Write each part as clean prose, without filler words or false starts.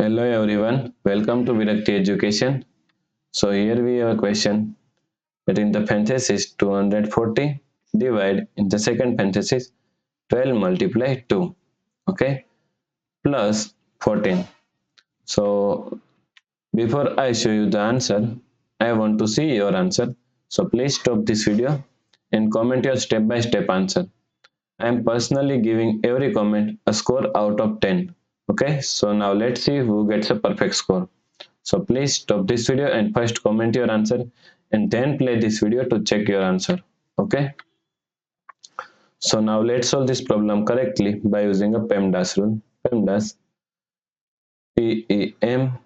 Hello everyone, welcome to Virakti Education. So here we have a question that in the parenthesis 240 divide in the second parenthesis 12 multiply 2, okay, plus 14. So before I show you the answer, I want to see your answer. So please stop this video and comment your step-by-step answer. I am personally giving every comment a score out of 10. Okay, so now let's see who gets a perfect score. So please stop this video and first comment your answer and then play this video to check your answer. Okay. So now let's solve this problem correctly by using a PEMDAS rule. PEMDAS, P-E-M-D-A-S.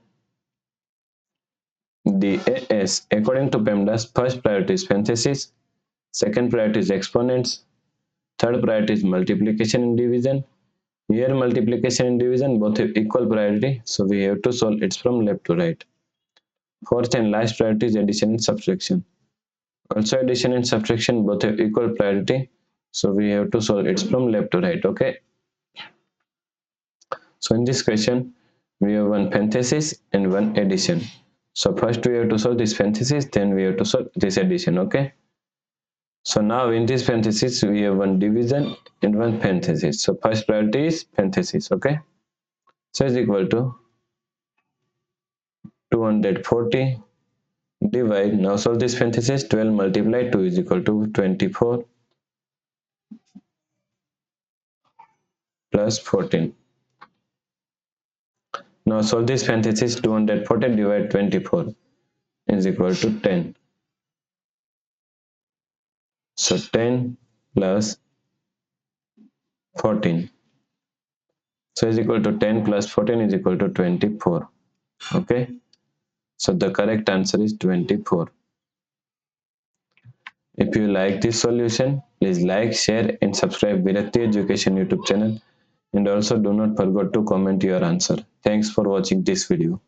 According to PEMDAS, first priority is parenthesis, second priority is exponents, third priority is multiplication and division. Here multiplication and division both have equal priority, so we have to solve it from left to right. Fourth and last priority is addition and subtraction. Also addition and subtraction both have equal priority, so we have to solve it from left to right. Okay, so in this question we have one parenthesis and one addition. So first we have to solve this parenthesis, then we have to solve this addition. Okay, so now in this parenthesis we have one division and one parenthesis. So first priority is parenthesis. Okay, so is equal to 240 divide, now solve this parenthesis, 12 multiply 2 is equal to 24 plus 14. Now solve this parenthesis, 240 divide 24 is equal to 10. So 10 plus 14. So is equal to 10 plus 14 is equal to 24. Okay. So the correct answer is 24. If you like this solution, please like, share and subscribe Virakti Education YouTube channel. And also do not forget to comment your answer. Thanks for watching this video.